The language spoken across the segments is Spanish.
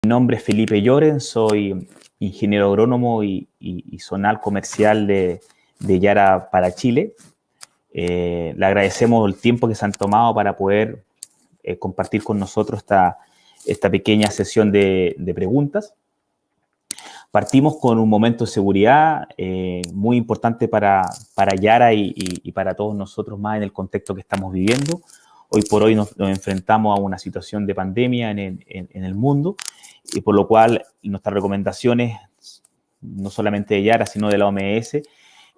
Mi nombre es Felipe Lloren, soy ingeniero agrónomo y zonal comercial de Yara para Chile. Le agradecemos el tiempo que se han tomado para poder compartir con nosotros esta pequeña sesión de preguntas. Partimos con un momento de seguridad muy importante para Yara y para todos nosotros más en el contexto que estamos viviendo. Hoy por hoy nos enfrentamos a una situación de pandemia en el mundo, y por lo cual nuestras recomendaciones, no solamente de Yara, sino de la OMS,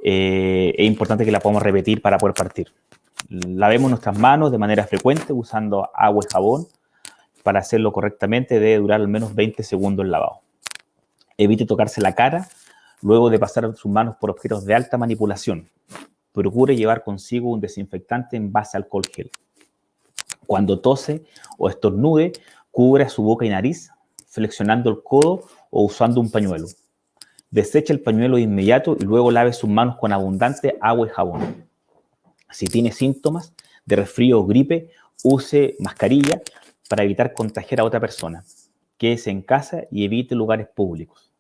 es importante que la podamos repetir para poder partir. Lavemos nuestras manos de manera frecuente usando agua y jabón. Para hacerlo correctamente debe durar al menos 20 segundos el lavado. Evite tocarse la cara luego de pasar sus manos por objetos de alta manipulación. Procure llevar consigo un desinfectante en base a alcohol gel. Cuando tose o estornude, cubra su boca y nariz, flexionando el codo o usando un pañuelo. Deseche el pañuelo de inmediato y luego lave sus manos con abundante agua y jabón. Si tiene síntomas de resfrío o gripe, use mascarilla para evitar contagiar a otra persona. Quédese en casa y evite lugares públicos.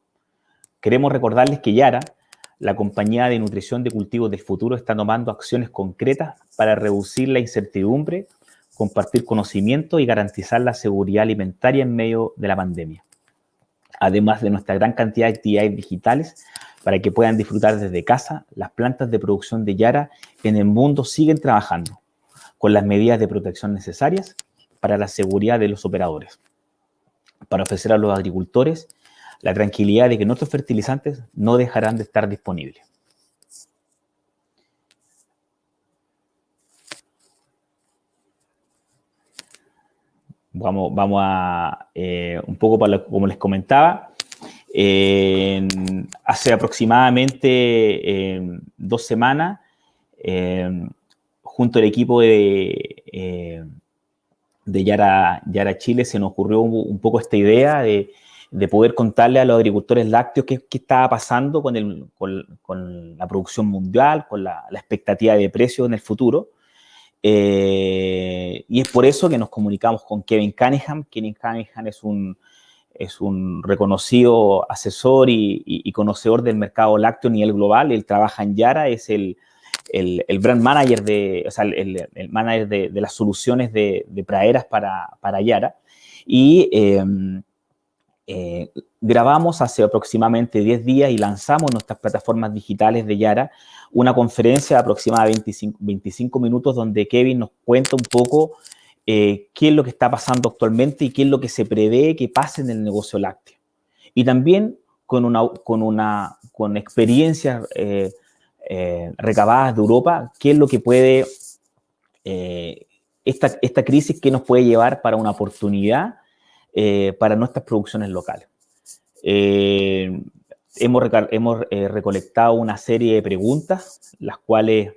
Queremos recordarles que Yara, la compañía de nutrición de cultivos del futuro, está tomando acciones concretas para reducir la incertidumbre, compartir conocimiento y garantizar la seguridad alimentaria en medio de la pandemia. Además de nuestra gran cantidad de actividades digitales para que puedan disfrutar desde casa, las plantas de producción de Yara en el mundo siguen trabajando con las medidas de protección necesarias para la seguridad de los operadores, para ofrecer a los agricultores la tranquilidad de que nuestros fertilizantes no dejarán de estar disponibles. Vamos a, un poco como les comentaba, hace aproximadamente 2 semanas, junto al equipo de Yara Chile, se nos ocurrió un poco esta idea de poder contarle a los agricultores lácteos qué estaba pasando con la producción mundial, con la expectativa de precios en el futuro. Y es por eso que nos comunicamos con Kevin Cunningham. Kevin Cunningham es un reconocido asesor y conocedor del mercado lácteo a nivel global. Él trabaja en Yara, es el brand manager, el manager de las soluciones de praderas para Yara. Y grabamos hace aproximadamente 10 días y lanzamos en nuestras plataformas digitales de Yara una conferencia de aproximadamente 25 minutos donde Kevin nos cuenta un poco qué es lo que está pasando actualmente y qué es lo que se prevé que pase en el negocio lácteo. Y también con experiencias recabadas de Europa, qué es lo que puede, esta crisis, qué nos puede llevar para una oportunidad para nuestras producciones locales. Hemos recolectado una serie de preguntas, las cuales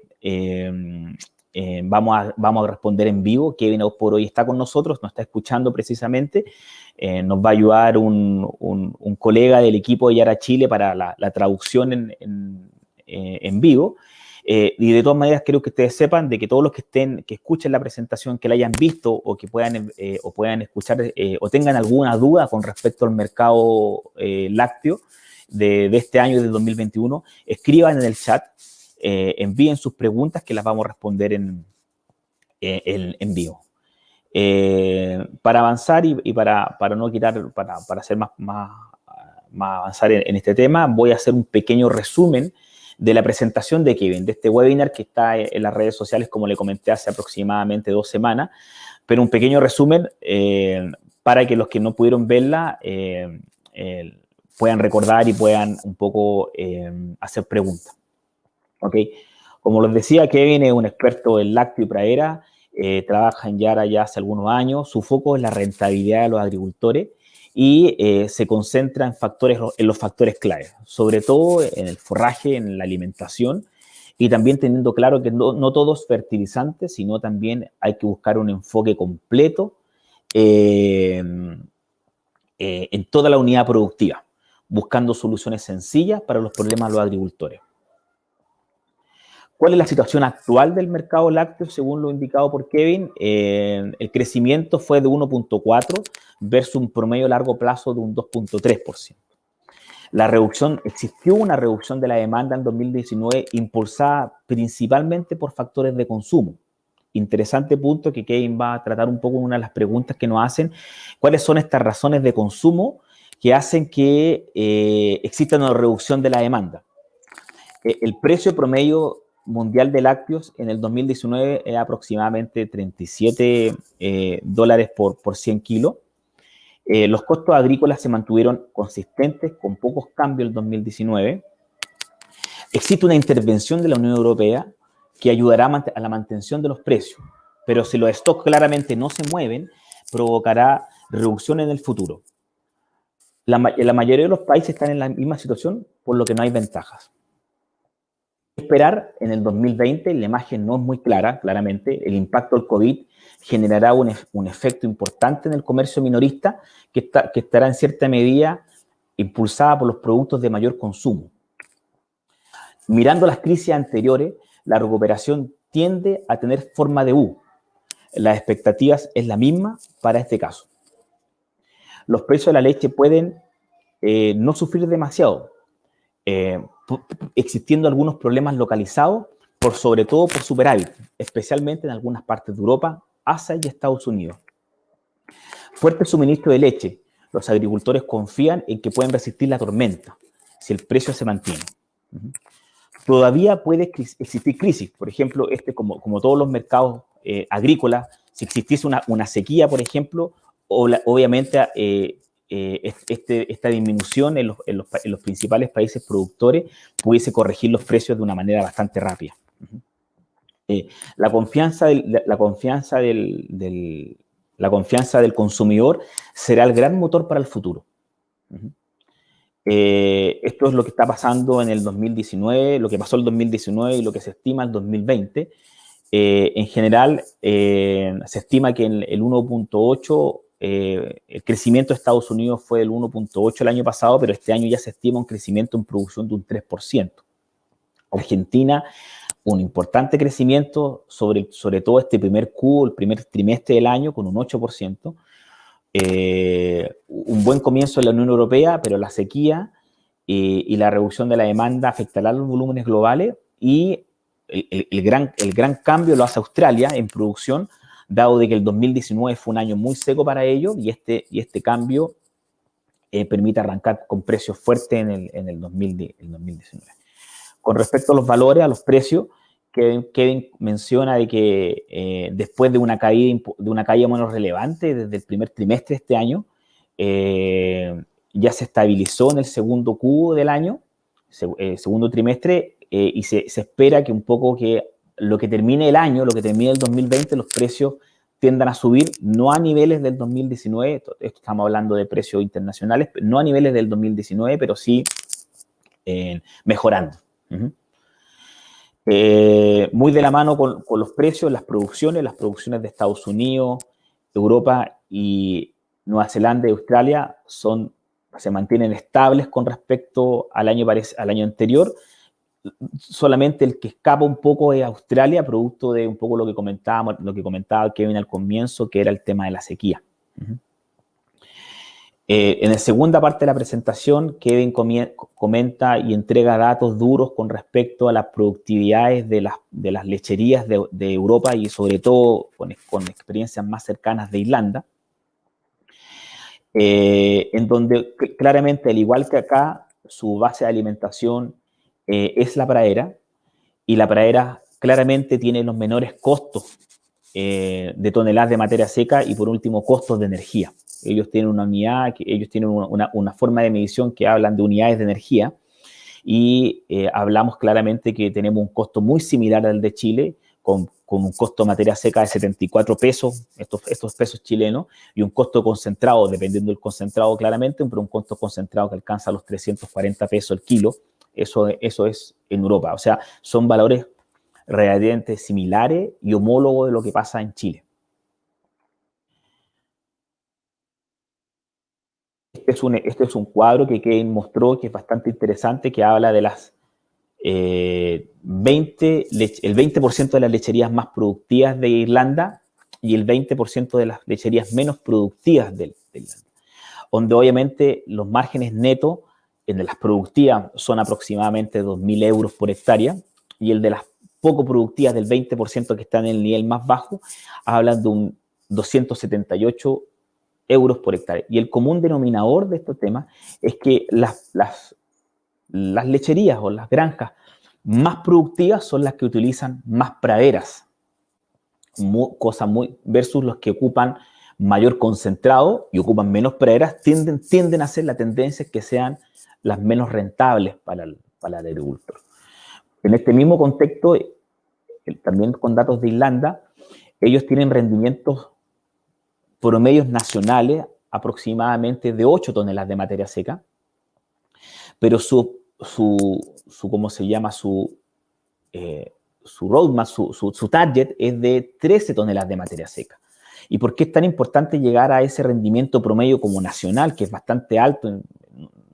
vamos a responder en vivo. Kevin hoy por hoy está con nosotros, nos está escuchando precisamente. Nos va a ayudar un colega del equipo de Yara Chile para la traducción en vivo. Y de todas maneras quiero que ustedes sepan de que todos los que escuchen la presentación, que la hayan visto o que puedan escuchar o tengan alguna duda con respecto al mercado lácteo de este año, del 2021, escriban en el chat, envíen sus preguntas que las vamos a responder en vivo. Para avanzar y para no quitar, para hacer más avanzar en este tema, voy a hacer un pequeño resumen de la presentación de Kevin, de este webinar que está en las redes sociales, como le comenté, hace aproximadamente 2 semanas, pero un pequeño resumen para que los que no pudieron verla puedan recordar y puedan un poco hacer preguntas. ¿Okay? Como les decía, Kevin es un experto en lácteo y pradera, trabaja en Yara ya hace algunos años, su foco es la rentabilidad de los agricultores y se concentra en los factores clave, sobre todo en el forraje, en la alimentación, y también teniendo claro que no todos fertilizantes, sino también hay que buscar un enfoque completo en toda la unidad productiva, buscando soluciones sencillas para los problemas de los agricultores. ¿Cuál es la situación actual del mercado lácteo según lo indicado por Kevin? El crecimiento fue de 1.4 versus un promedio a largo plazo de un 2.3%. Existió una reducción de la demanda en 2019 impulsada principalmente por factores de consumo. Interesante punto que Kevin va a tratar un poco en una de las preguntas que nos hacen. ¿Cuáles son estas razones de consumo que hacen que exista una reducción de la demanda? El precio promedio mundial de lácteos en el 2019 era aproximadamente 37 dólares por 100 kilos. Los costos agrícolas se mantuvieron consistentes con pocos cambios en el 2019. Existe una intervención de la Unión Europea que ayudará a la mantención de los precios, pero si los stocks claramente no se mueven, provocará reducción en el futuro. La mayoría de los países están en la misma situación, por lo que no hay ventajas. Esperar en el 2020, la imagen no es muy clara, claramente, el impacto del COVID generará un efecto importante en el comercio minorista que estará en cierta medida impulsada por los productos de mayor consumo. Mirando las crisis anteriores, la recuperación tiende a tener forma de U. Las expectativas es la misma para este caso. Los precios de la leche pueden no sufrir demasiado, existiendo algunos problemas localizados, sobre todo por superávit, especialmente en algunas partes de Europa, Asia y Estados Unidos. Fuerte suministro de leche. Los agricultores confían en que pueden resistir la tormenta si el precio se mantiene. Todavía puede existir crisis. Por ejemplo, como todos los mercados agrícolas, si existiese una sequía, por ejemplo, obviamente esta disminución en los principales países productores pudiese corregir los precios de una manera bastante rápida. La confianza del consumidor será el gran motor para el futuro. Esto es lo que está pasando en el 2019, lo que pasó en el 2019 y lo que se estima en el 2020. En general, se estima que en el 1.8, el crecimiento de Estados Unidos fue del 1.8 el año pasado, pero este año ya se estima un crecimiento en producción de un 3%. Argentina, un importante crecimiento, sobre todo este primer trimestre del año, con un 8%. Un buen comienzo en la Unión Europea, pero la sequía y la reducción de la demanda afectará los volúmenes globales y el gran cambio lo hace Australia en producción, dado de que el 2019 fue un año muy seco para ellos y este cambio permite arrancar con precios fuertes en el 2019. Con respecto a los valores, a los precios, Kevin menciona de que después de una caída menos relevante desde el primer trimestre de este año, ya se estabilizó en el segundo Q del año, segundo trimestre, y se espera que un poco que lo que termine el año, lo que termine el 2020, los precios tiendan a subir, no a niveles del 2019, esto estamos hablando de precios internacionales, no a niveles del 2019, pero sí mejorando. Muy de la mano con los precios, las producciones de Estados Unidos, Europa y Nueva Zelanda y Australia se mantienen estables con respecto al año anterior. Solamente el que escapa un poco es Australia, producto de un poco lo que comentaba Kevin al comienzo, que era el tema de la sequía. En la segunda parte de la presentación, Kevin comenta y entrega datos duros con respecto a las productividades de las lecherías de Europa y sobre todo con experiencias más cercanas de Irlanda, en donde claramente, al igual que acá, su base de alimentación es la pradera, y la pradera claramente tiene los menores costos de toneladas de materia seca y por último costos de energía. Ellos tienen una forma de medición que hablan de unidades de energía y hablamos claramente que tenemos un costo muy similar al de Chile, con un costo de materia seca de 74 pesos, estos pesos chilenos, y un costo concentrado, dependiendo del concentrado claramente, pero un costo concentrado que alcanza los 340 pesos el kilo. Eso es en Europa. O sea, son valores relativamente similares y homólogos de lo que pasa en Chile. Este es un cuadro que Kevin mostró, que es bastante interesante, que habla de el 20% de las lecherías más productivas de Irlanda y el 20% de las lecherías menos productivas de Irlanda, donde obviamente los márgenes netos en las productivas son aproximadamente 2.000 euros por hectárea, y el de las poco productivas del 20% que están en el nivel más bajo, hablan de un 278 euros por hectárea. Y el común denominador de estos temas es que las lecherías o las granjas más productivas son las que utilizan más praderas, versus los que ocupan mayor concentrado y ocupan menos praderas, tienden a ser la tendencia que sean las menos rentables para el agricultor. En este mismo contexto, también con datos de Irlanda, ellos tienen rendimientos promedios nacionales aproximadamente de 8 toneladas de materia seca, pero ¿cómo se llama? Su roadmap, su target es de 13 toneladas de materia seca. ¿Y por qué es tan importante llegar a ese rendimiento promedio como nacional, que es bastante alto?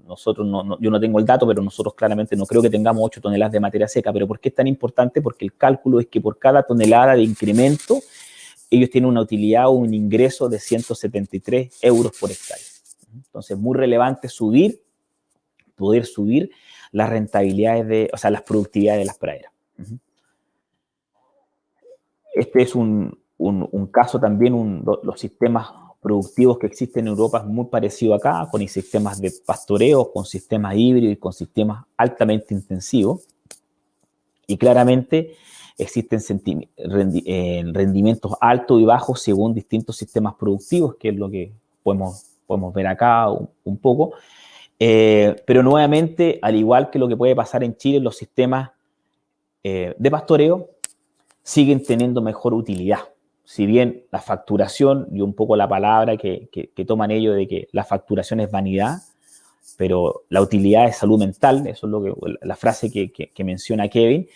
Nosotros yo no tengo el dato, pero nosotros claramente no creo que tengamos 8 toneladas de materia seca. ¿Pero por qué es tan importante? Porque el cálculo es que por cada tonelada de incremento, ellos tienen una utilidad o un ingreso de 173 euros por hectárea. Entonces, muy relevante poder subir las rentabilidades, las productividades de las praderas. Este es un caso también, los sistemas productivos que existen en Europa es muy parecido acá, con sistemas de pastoreo, con sistemas híbridos y con sistemas altamente intensivos. Y claramente existen rendimientos altos y bajos según distintos sistemas productivos, que es lo que podemos ver acá un poco. Pero nuevamente, al igual que lo que puede pasar en Chile, los sistemas de pastoreo siguen teniendo mejor utilidad. Si bien la facturación, y un poco la palabra que toman ellos de que la facturación es vanidad, pero la utilidad es salud mental, eso es la frase que menciona Kevin.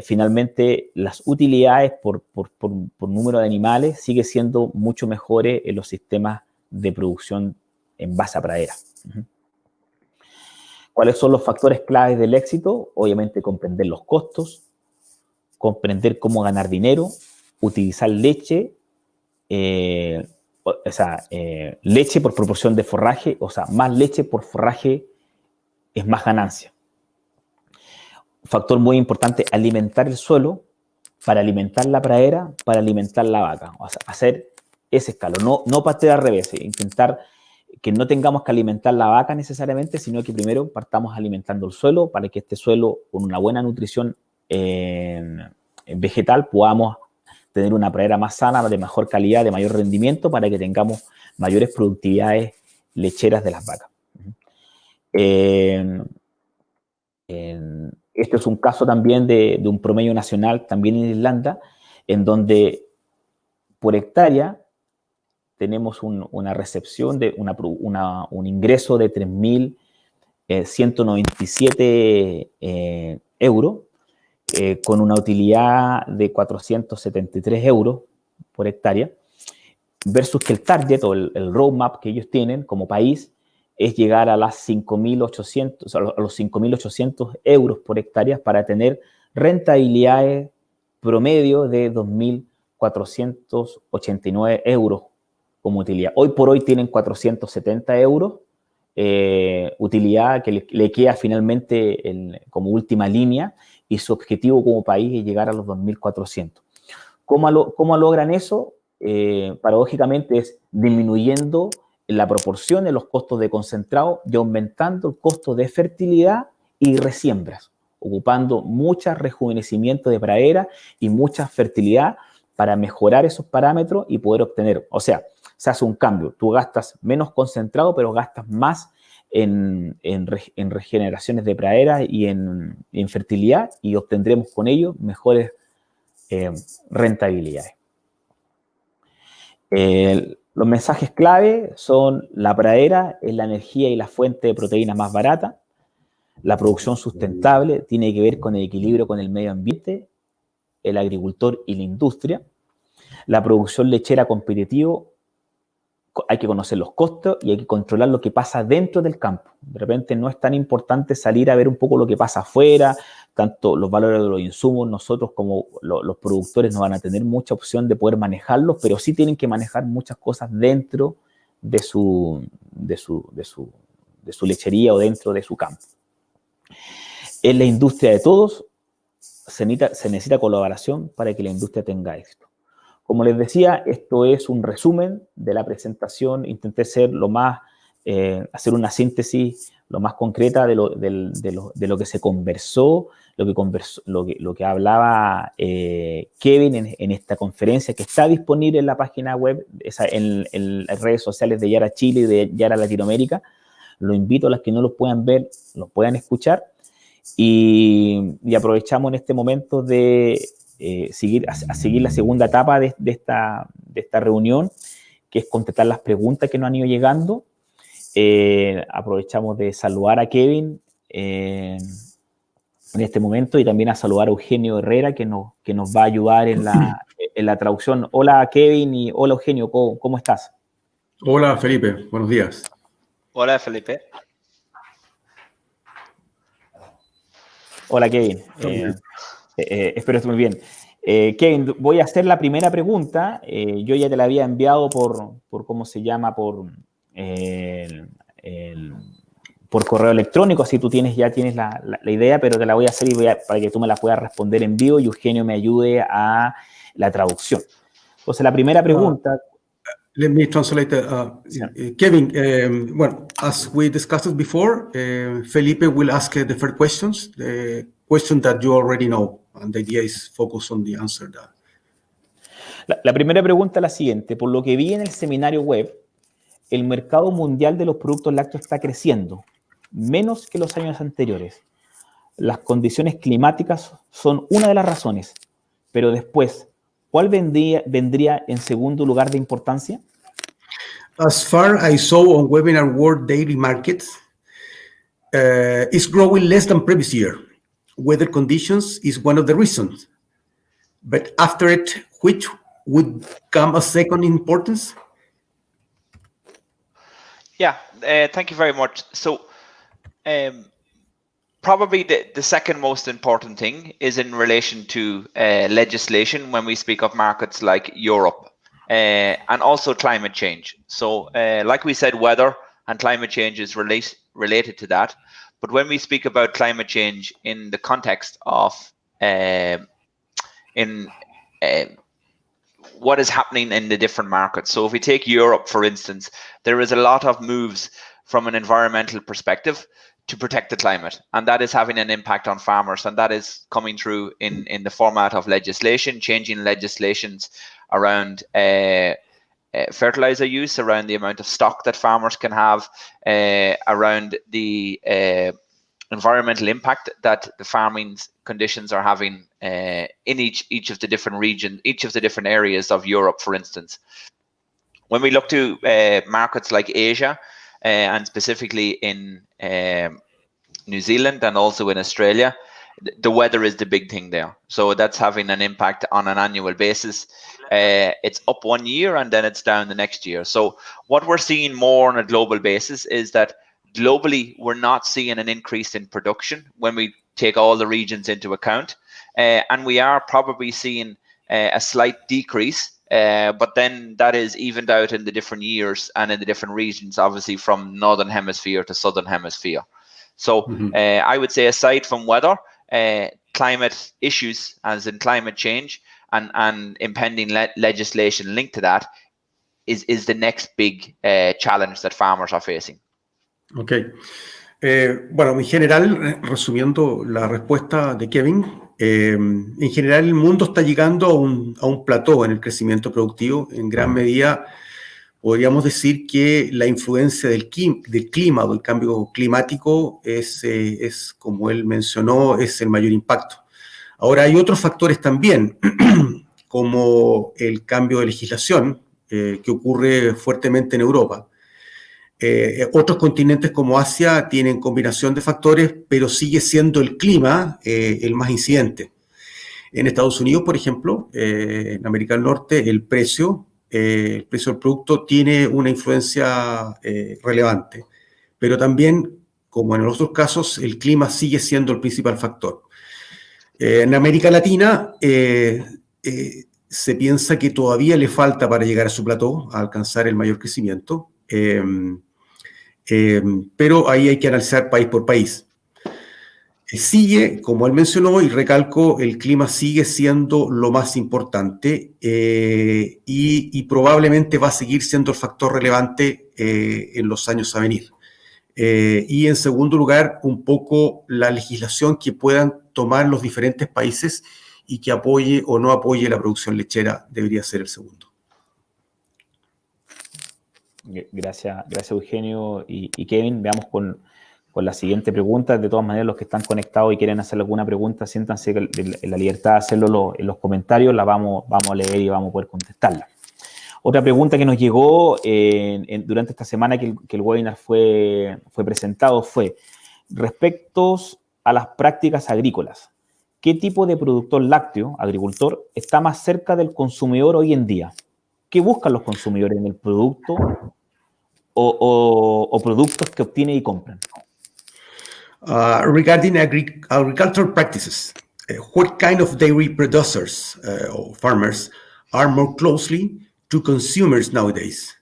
Finalmente, las utilidades por número de animales sigue siendo mucho mejores en los sistemas de producción en base a pradera. ¿Cuáles son los factores claves del éxito? Obviamente, comprender los costos, comprender cómo ganar dinero, utilizar leche, leche por proporción de forraje, más leche por forraje es más ganancia. Un factor muy importante, alimentar el suelo para alimentar la pradera, para alimentar la vaca. Hacer ese escalo, no partir al revés, intentar que no tengamos que alimentar la vaca necesariamente, sino que primero partamos alimentando el suelo para que este suelo, con una buena nutrición vegetal, podamos tener una pradera más sana, de mejor calidad, de mayor rendimiento, para que tengamos mayores productividades lecheras de las vacas. Este es un caso también de un promedio nacional, también en Irlanda, en donde por hectárea tenemos una recepción de un ingreso de 3.197 euros, con una utilidad de 473 euros por hectárea, versus que el target o el roadmap que ellos tienen como país es llegar a los 5.800 euros por hectárea para tener rentabilidades promedio de 2.489 euros como utilidad. Hoy por hoy tienen 470 euros, utilidad que le queda finalmente como última línea, y su objetivo como país es llegar a los 2.400. ¿Cómo logran eso? Paradójicamente es disminuyendo la proporción de los costos de concentrado y aumentando el costo de fertilidad y resiembras, ocupando mucho rejuvenecimiento de pradera y mucha fertilidad para mejorar esos parámetros y poder obtener, se hace un cambio, tú gastas menos concentrado, pero gastas más en regeneraciones de pradera y en fertilidad, y obtendremos con ello mejores rentabilidades. Los mensajes clave son: la pradera es la energía y la fuente de proteínas más barata. La producción sustentable tiene que ver con el equilibrio con el medio ambiente, el agricultor y la industria. La producción lechera competitiva hay que conocer los costos y hay que controlar lo que pasa dentro del campo. De repente no es tan importante salir a ver un poco lo que pasa afuera, tanto los valores de los insumos, nosotros como los productores no van a tener mucha opción de poder manejarlos, pero sí tienen que manejar muchas cosas dentro de su lechería o dentro de su campo. En la industria de todos se necesita colaboración para que la industria tenga éxito. Como les decía, esto es un resumen de la presentación. Intenté ser hacer una síntesis lo más concreta de lo que se conversó, lo que hablaba Kevin en esta conferencia, que está disponible en la página web, en las redes sociales de Yara Chile y de Yara Latinoamérica. Lo invito a los que no los puedan ver, los puedan escuchar. Y aprovechamos en este momento de seguir la segunda etapa de esta reunión, que es contestar las preguntas que nos han ido llegando. Aprovechamos de saludar a Kevin en este momento y también a saludar a Eugenio Herrera, que nos va a ayudar en la traducción. Hola Kevin y hola Eugenio, ¿cómo estás? Hola Felipe, buenos días. Hola Felipe. Hola Kevin, espero estés muy bien. Kevin, voy a hacer la primera pregunta. Yo ya te la había enviado por ¿cómo se llama? Por correo electrónico, así tú ya tienes la idea, pero te la voy a hacer para que tú me la puedas responder en vivo y Eugenio me ayude a la traducción. Entonces, la primera pregunta... Let me translate. Kevin, well, as we discussed before, Felipe will ask the first questions, the question that you already know, and the idea is focus on the answer. La primera pregunta es la siguiente. Por lo que vi en el seminario web, el mercado mundial de los productos lácteos está creciendo, menos que los años anteriores. Las condiciones climáticas son una de las razones, pero después, ¿cuál vendría en segundo lugar de importancia? As far I saw on Webinar World Daily Markets, it's growing less than previous year. Weather conditions is one of the reasons. But after it, which would come a second importance? Yeah, thank you very much. So, probably the second most important thing is in relation to legislation when we speak of markets like Europe and also climate change. So like we said, weather and climate change is related to that. But when we speak about climate change in the context of what is happening in the different markets. So if we take Europe, for instance, there is a lot of moves from an environmental perspective to protect the climate, and that is having an impact on farmers, and that is coming through in the format of legislation, changing legislations around fertilizer use, around the amount of stock that farmers can have, around the environmental impact that the farming conditions are having in each of the different regions, each of the different areas of Europe, for instance. When we look to markets like Asia, and specifically in New Zealand and also in Australia, the weather is the big thing there. So that's having an impact on an annual basis. It's up one year and then it's down the next year. So what we're seeing more on a global basis is that globally, we're not seeing an increase in production when we take all the regions into account. And we are probably seeing a slight decrease, but then that is evened out in the different years and in the different regions, obviously from Northern Hemisphere to Southern Hemisphere. So I would say aside from weather, climate issues, as in climate change and impending legislation linked to that, is the next big challenge that farmers are facing. Ok. Bueno, en general, resumiendo la respuesta de Kevin, en general el mundo está llegando a un plató en el crecimiento productivo. En gran medida podríamos decir que la influencia del clima o del cambio climático es, como él mencionó, es el mayor impacto. Ahora hay otros factores también, como el cambio de legislación que ocurre fuertemente en Europa. Otros continentes como Asia tienen combinación de factores, pero sigue siendo el clima el más incidente. En Estados Unidos, por ejemplo, en América del Norte, el precio el precio del producto tiene una influencia relevante, pero también, como en los otros casos, el clima sigue siendo el principal factor. En América Latina se piensa que todavía le falta para llegar a su plató, a alcanzar el mayor crecimiento, pero ahí hay que analizar país por país. Sigue, como él mencionó, y recalco, el clima sigue siendo lo más importante y probablemente va a seguir siendo el factor relevante en los años a venir. Y en segundo lugar, un poco la legislación que puedan tomar los diferentes países y que apoye o no apoye la producción lechera debería ser el segundo. Gracias, Eugenio y Kevin. Veamos con la siguiente pregunta. De todas maneras, los que están conectados y quieren hacer alguna pregunta, siéntanse en la libertad de hacerlo en los comentarios, la vamos a leer y vamos a poder contestarla. Otra pregunta que nos llegó durante esta semana que el webinar fue presentado fue respecto a las prácticas agrícolas. ¿Qué tipo de productor lácteo, agricultor, está más cerca del consumidor hoy en día? ¿Qué buscan los consumidores en el producto o productos que obtienen y compran? Regarding agricultural practices, what kind of dairy producers or farmers are more closely to consumers nowadays?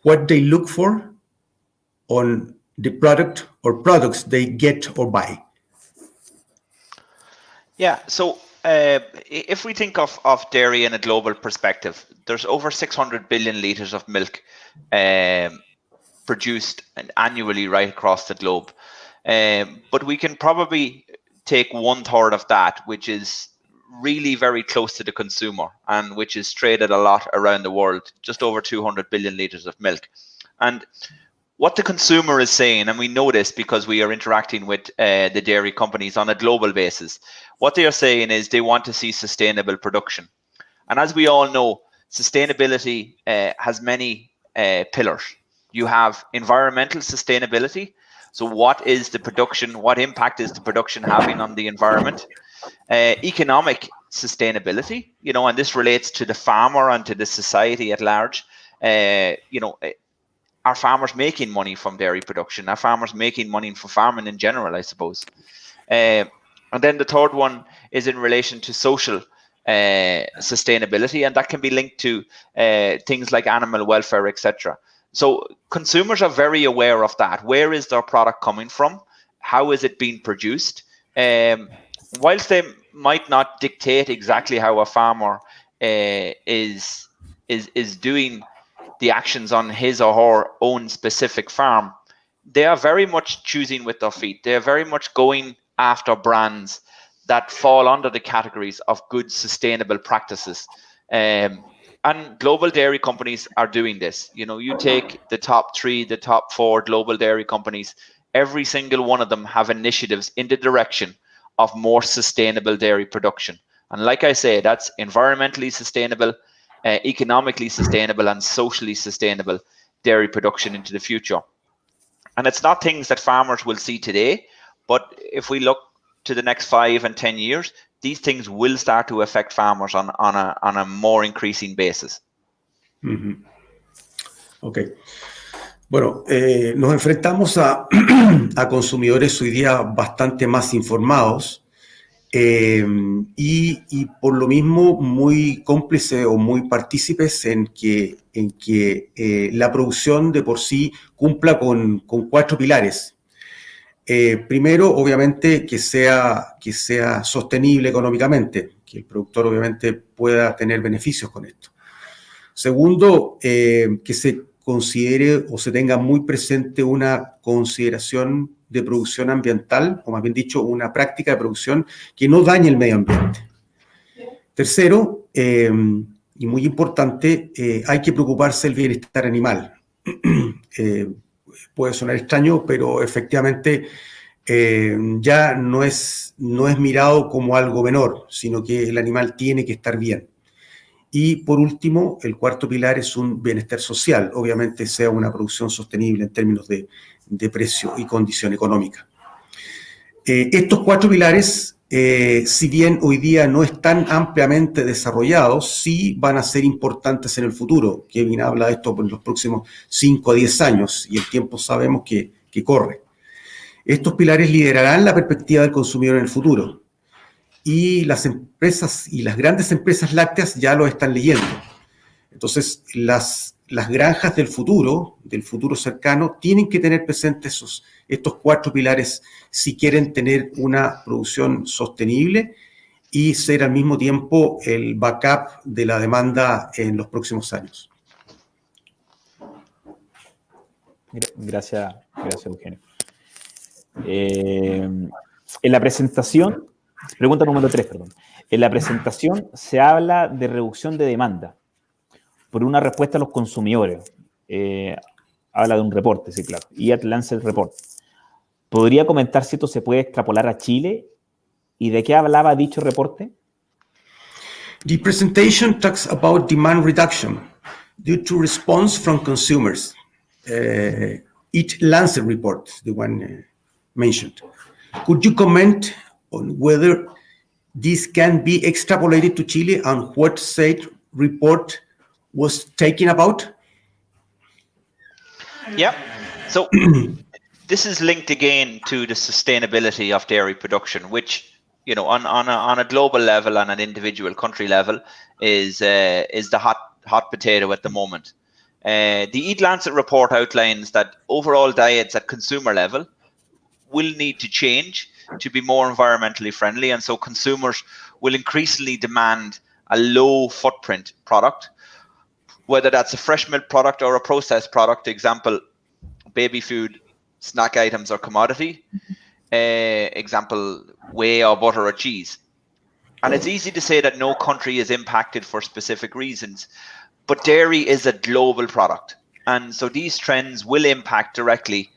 What they look for on the product or products they get or buy? Yeah, so if we think of dairy in a global perspective, there's over 600 billion liters of milk produced annually right across the globe. But we can probably take 1/3 of that, which is really very close to the consumer and which is traded a lot around the world, just over 200 billion liters of milk. And what the consumer is saying, and we know this because we are interacting with the dairy companies on a global basis, what they are saying is they want to see sustainable production. And as we all know, sustainability has many pillars. You have environmental sustainability. So what is the production? What impact is the production having on the environment? Economic sustainability, and this relates to the farmer and to the society at large. Are farmers making money from dairy production? Are farmers making money from farming in general, I suppose? And then the third one is in relation to social sustainability, and that can be linked to things like animal welfare, etc. So consumers are very aware of that. Where is their product coming from? How is it being produced? Whilst they might not dictate exactly how a farmer is doing the actions on his or her own specific farm, they are very much choosing with their feet. They are very much going after brands that fall under the categories of good sustainable practices. And global dairy companies are doing this. You take the top 3, the top 4 global dairy companies, every single one of them have initiatives in the direction of more sustainable dairy production. And like I say, that's environmentally sustainable, economically sustainable, and socially sustainable dairy production into the future. And it's not things that farmers will see today, but if we look to the next 5 and 10 years, these things will start to affect farmers on a more increasing basis. Mm-hmm. Ok. Bueno, nos enfrentamos a consumidores hoy día bastante más informados y por lo mismo muy cómplices o muy partícipes en que la producción de por sí cumpla con 4 pilares. Primero, obviamente, que sea sostenible económicamente, que el productor obviamente pueda tener beneficios con esto. Segundo, que se considere o se tenga muy presente una consideración de producción ambiental, o más bien dicho, una práctica de producción que no dañe el medio ambiente. Tercero, y muy importante, hay que preocuparse del bienestar animal. Puede sonar extraño, pero efectivamente ya no es mirado como algo menor, sino que el animal tiene que estar bien. Y por último, el cuarto pilar es un bienestar social, obviamente sea una producción sostenible en términos de precio y condición económica. Estos 4 pilares si bien hoy día no están ampliamente desarrollados, sí van a ser importantes en el futuro. Kevin habla de esto por los próximos 5 a 10 años y el tiempo sabemos que corre. Estos pilares liderarán la perspectiva del consumidor en el futuro. Y las empresas y las grandes empresas lácteas ya lo están leyendo. Entonces, las granjas del futuro cercano, tienen que tener presentes estos 4 pilares si quieren tener una producción sostenible y ser al mismo tiempo el backup de la demanda en los próximos años. Gracias, Eugenio. En la presentación, pregunta número 3, perdón. En la presentación se habla de reducción de demanda por una respuesta a los consumidores. Habla de un reporte, sí, claro. Y lanza el report. ¿Podría comentar si esto se puede extrapolar a Chile? ¿Y de qué hablaba dicho reporte? The presentation talks about demand reduction due to response from consumers. It Lancet report, the one mentioned. Could you comment on whether this can be extrapolated to Chile and what said report was taken about? Yeah, so this is linked again to the sustainability of dairy production, which, you know, on a global level and an individual country level is the hot potato at the moment. The Eat Lancet report outlines that overall diets at consumer level will need to change to be more environmentally friendly, and so consumers will increasingly demand a low footprint product, whether that's a fresh milk product or a processed product. Example, baby food, snack items or commodity. Example, whey or butter or cheese. And it's easy to say that no country is impacted for specific reasons, but dairy is a global product, and so these trends will impact directly,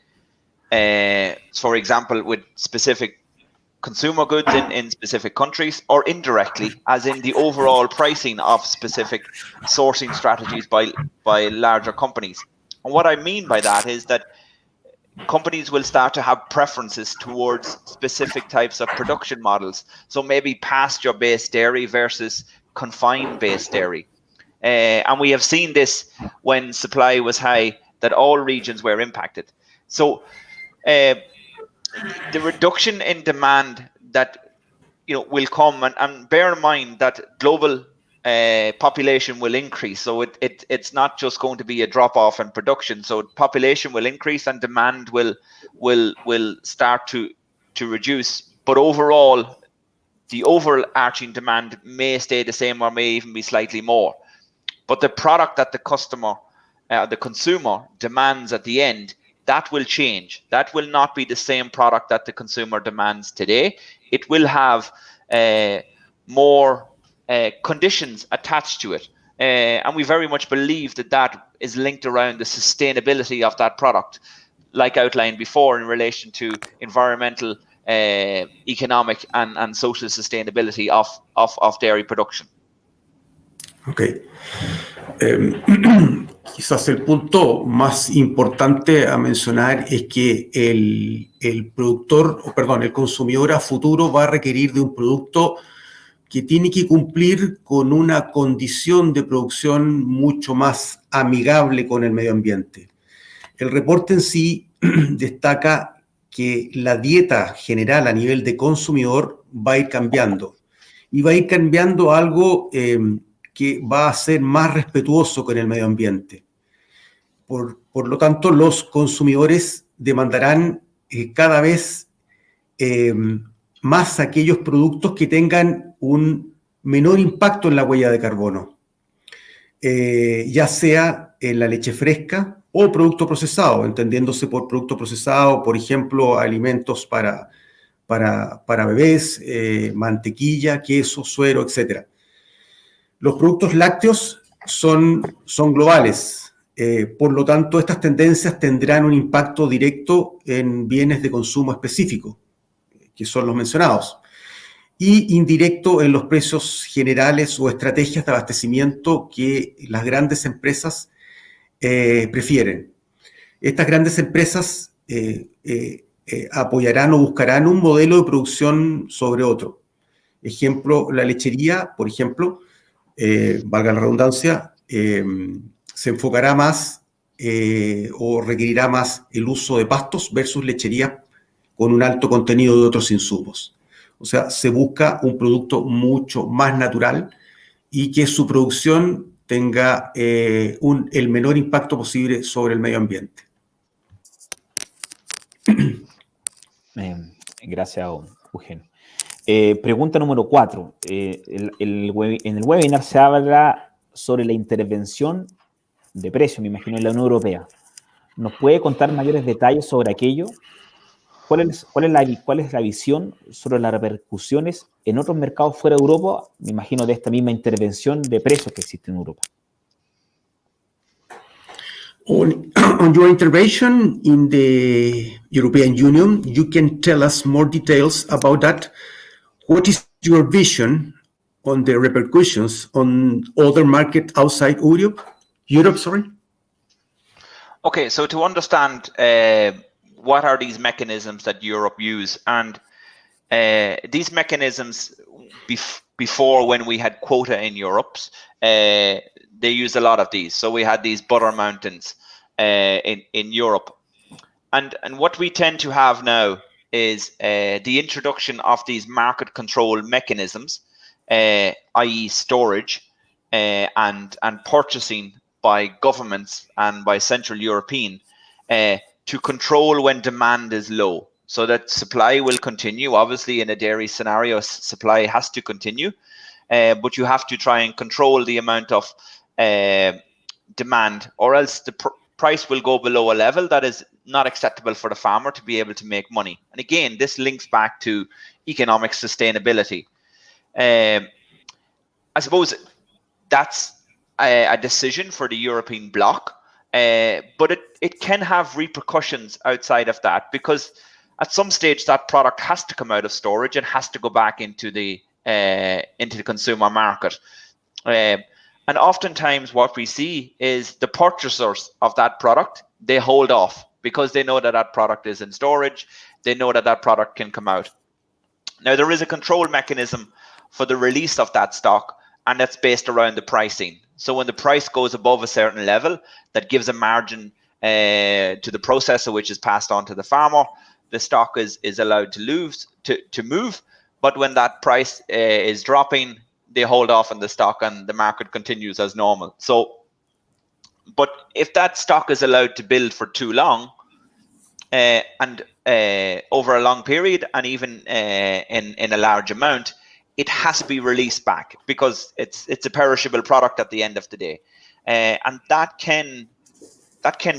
for example, with specific consumer goods in specific countries, or indirectly, as in the overall pricing of specific sourcing strategies by larger companies. And what I mean by that is that companies will start to have preferences towards specific types of production models. So maybe pasture-based dairy versus confined-based dairy. And we have seen this when supply was high, that all regions were impacted. So the reduction in demand that, you know, will come, and bear in mind that global population will increase, so it's not just going to be a drop off in production. So population will increase and demand will start to reduce, but overall the overarching demand may stay the same or may even be slightly more. But the product that the consumer demands at the end, that will change. That will not be the same product that the consumer demands today. It will have more conditions attached to it. And we very much believe that is linked around the sustainability of that product, like outlined before in relation to environmental, economic and social sustainability of dairy production. Ok. Quizás el punto más importante a mencionar es que el consumidor a futuro va a requerir de un producto que tiene que cumplir con una condición de producción mucho más amigable con el medio ambiente. El reporte en sí destaca que la dieta general a nivel de consumidor va a ir cambiando. Y va a ir cambiando algo que va a ser más respetuoso con el medio ambiente. Por lo tanto, los consumidores demandarán cada vez más aquellos productos que tengan un menor impacto en la huella de carbono, ya sea en la leche fresca o producto procesado, entendiéndose por producto procesado, por ejemplo, alimentos para bebés, mantequilla, queso, suero, etc. Los productos lácteos son globales, por lo tanto, estas tendencias tendrán un impacto directo en bienes de consumo específicos, que son los mencionados, y indirecto en los precios generales o estrategias de abastecimiento que las grandes empresas prefieren. Estas grandes empresas apoyarán o buscarán un modelo de producción sobre otro. Ejemplo, la lechería, por ejemplo, valga la redundancia, se enfocará más o requerirá más el uso de pastos versus lecherías con un alto contenido de otros insumos. O sea, se busca un producto mucho más natural y que su producción tenga el menor impacto posible sobre el medio ambiente. Gracias, Eugenio. Pregunta número 4. En el webinar se habla sobre la intervención de precio, me imagino, en la Unión Europea. ¿Nos puede contar mayores detalles sobre aquello? ¿Cuál es la visión sobre las repercusiones en otros mercados fuera de Europa? Me imagino de esta misma intervención de precios que existe en Europa. On your intervention in the European Union, you can tell us more details about that. What is your vision on the repercussions on other markets outside Europe? Okay, so to understand what are these mechanisms that Europe use, and these mechanisms before, when we had quota in Europe, they used a lot of these. So we had these butter mountains in Europe, and what we tend to have now is the introduction of these market control mechanisms, i.e. storage and purchasing by governments and by Central European to control when demand is low, so that supply will continue. Obviously, in a dairy scenario, supply has to continue, but you have to try and control the amount of demand, or else the price will go below a level that is not acceptable for the farmer to be able to make money. And again, this links back to economic sustainability. I suppose that's a decision for the European bloc, but it can have repercussions outside of that, because at some stage that product has to come out of storage and has to go back into the consumer market. And oftentimes what we see is the purchasers of that product, they hold off because they know that that product is in storage. They know that that product can come out. Now, there is a control mechanism for the release of that stock, and that's based around the pricing. So when the price goes above a certain level, that gives a margin to the processor, which is passed on to the farmer. The stock is allowed to move, but when that price is dropping, they hold off on the stock and the market continues as normal. So, but if that stock is allowed to build for too long, and over a long period, and even in a large amount, it has to be released back, because it's a perishable product at the end of the day, and that can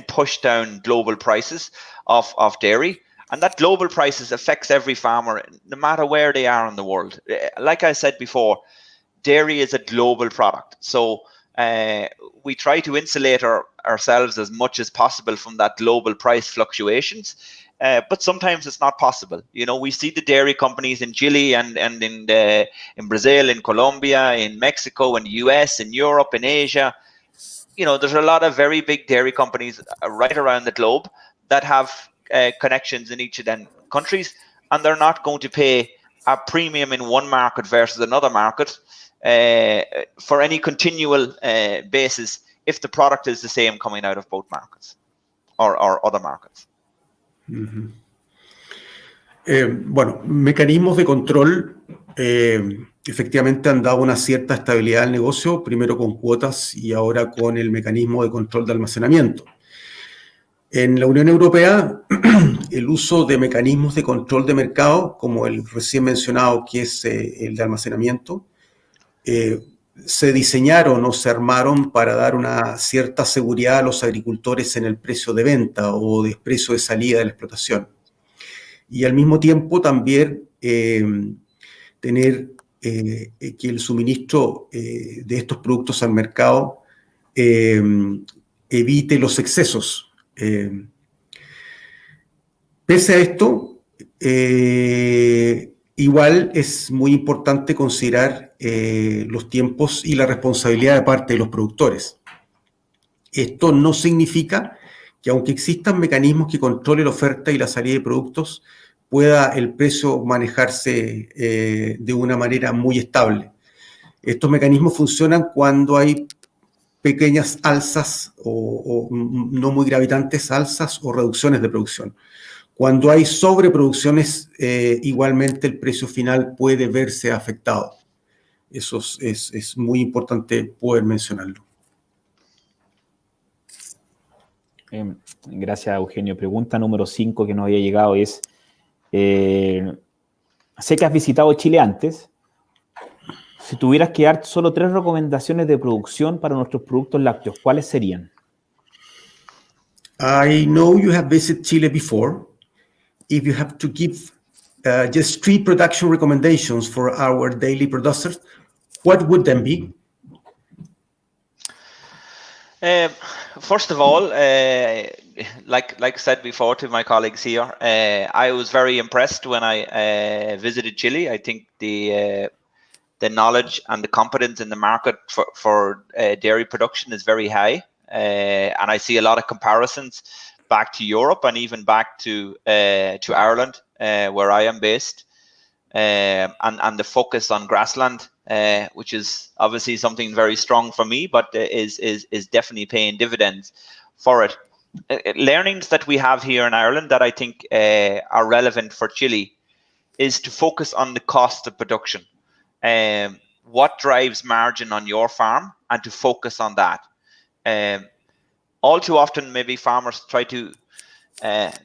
push down global prices of dairy. And that global prices affects every farmer, no matter where they are in the world. Like I said before, dairy is a global product. So we try to insulate ourselves as much as possible from that global price fluctuations. But sometimes it's not possible. You know, we see the dairy companies in Chile and in Brazil, in Colombia, in Mexico, in the US, in Europe, in Asia. You know, there's a lot of very big dairy companies right around the globe that have connections in each of them countries, and they're not going to pay a premium in one market versus another market for any continual basis if the product is the same coming out of both markets or other markets. Uh-huh. Bueno, mecanismos de control efectivamente han dado una cierta estabilidad al negocio, primero con cuotas y ahora con el mecanismo de control de almacenamiento. En la Unión Europea, el uso de mecanismos de control de mercado, como el recién mencionado, que es el de almacenamiento, se diseñaron o se armaron para dar una cierta seguridad a los agricultores en el precio de venta o de precio de salida de la explotación. Y al mismo tiempo también tener que el suministro de estos productos al mercado evite los excesos. Pese a esto, igual es muy importante considerar los tiempos y la responsabilidad de parte de los productores. Esto no significa que aunque existan mecanismos que controlen la oferta y la salida de productos, pueda el precio manejarse de una manera muy estable. Estos mecanismos funcionan cuando hay pequeñas alzas o no muy gravitantes alzas o reducciones de producción. Cuando hay sobreproducciones, igualmente el precio final puede verse afectado. Eso es muy importante poder mencionarlo. Gracias, Eugenio. Pregunta número 5 que nos había llegado es, sé que has visitado Chile antes. Si tuvieras que dar solo 3 recomendaciones de producción para nuestros productos lácteos, ¿cuáles serían? I know you have visited Chile before. If you have to give just 3 production recommendations for our daily producers, what would them be? First of all, like I said before to my colleagues here, I was very impressed when I visited Chile. I think the knowledge and the competence in the market for dairy production is very high, and I see a lot of comparisons back to Europe and even back to Ireland, where I am based, and the focus on grassland, which is obviously something very strong for me, but is definitely paying dividends for it. Learnings that we have here in Ireland that I think are relevant for Chile is to focus on the cost of production. What drives margin on your farm, and to focus on that. All too often, maybe farmers try to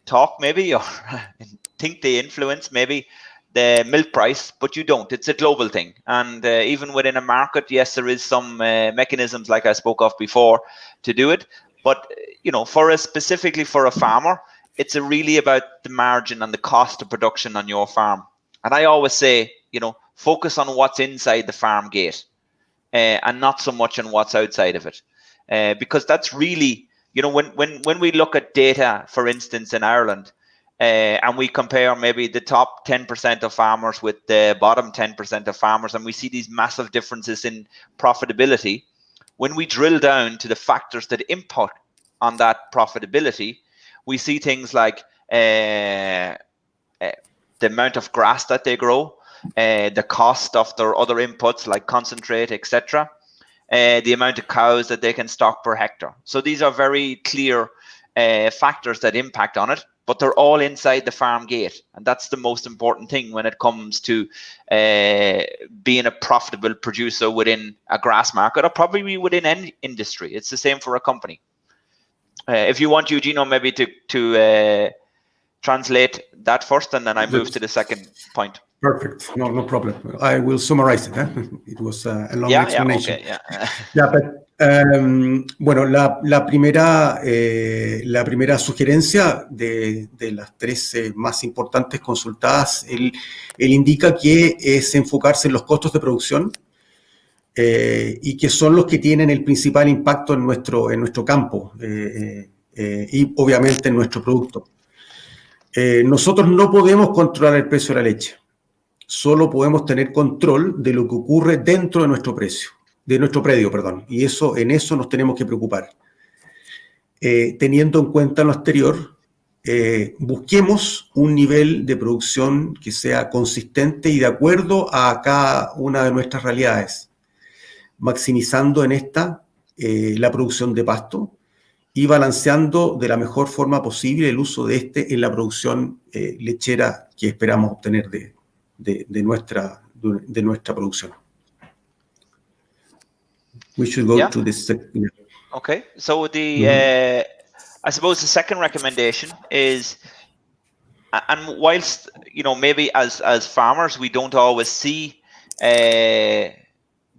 talk maybe or think they influence maybe the milk price, but you don't. It's a global thing. And even within a market, yes, there is some mechanisms like I spoke of before to do it. But, you know, specifically for a farmer, it's really about the margin and the cost of production on your farm. And I always say, you know, focus on what's inside the farm gate and not so much on what's outside of it. Because that's really, you know, when we look at data, for instance, in Ireland, and we compare maybe the top 10% of farmers with the bottom 10% of farmers, and we see these massive differences in profitability, when we drill down to the factors that input on that profitability, we see things like the amount of grass that they grow, the cost of their other inputs like concentrate, etc., the amount of cows that they can stock per hectare. So these are very clear factors that impact on it, but they're all inside the farm gate. And that's the most important thing when it comes to being a profitable producer within a grass market, or probably within any industry. It's the same for a company. If you want, Eugenio, maybe to translate that first, and then I move to the second point. Perfect. No problem. I will summarize it. It was a long explanation. Yeah, okay, yeah. Bueno, la primera sugerencia de las 3 más importantes consultadas, él indica que es enfocarse en los costos de producción y que son los que tienen el principal impacto en nuestro campo y obviamente en nuestro producto. Nosotros no podemos controlar el precio de la leche. Solo podemos tener control de lo que ocurre dentro de nuestro predio, perdón. Y en eso nos tenemos que preocupar. Teniendo en cuenta lo anterior, busquemos un nivel de producción que sea consistente y de acuerdo a cada una de nuestras realidades, maximizando en esta la producción de pasto y balanceando de la mejor forma posible el uso de en la producción lechera que esperamos obtener de nuestra producción. We should go to this. Okay, so I suppose the second recommendation is, and whilst, you know, maybe as farmers we don't always see the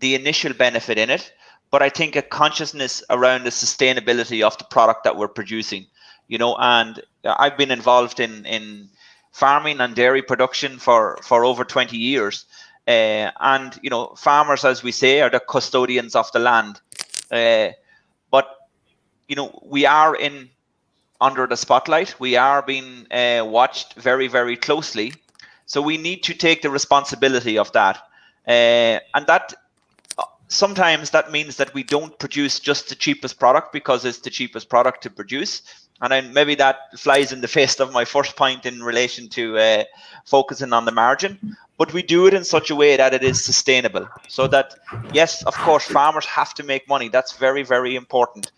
initial benefit in it, but I think a consciousness around the sustainability of the product that we're producing, you know. And I've been involved in farming and dairy production for over 20 years. And, you know, farmers, as we say, are the custodians of the land. But, you know, we are under the spotlight. We are being watched very, very closely. So we need to take the responsibility of that. And that sometimes that means that we don't produce just the cheapest product because it's the cheapest product to produce. And maybe that flies in the face of my first point in relation to focusing on the margin. But we do it in such a way that it is sustainable. So that, yes, of course, farmers have to make money. That's very, very important.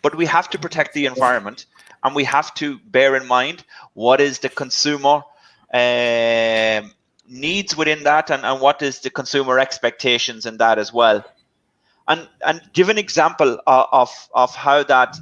But we have to protect the environment, and we have to bear in mind what is the consumer needs within that, and what is the consumer expectations in that as well. And give an example of how that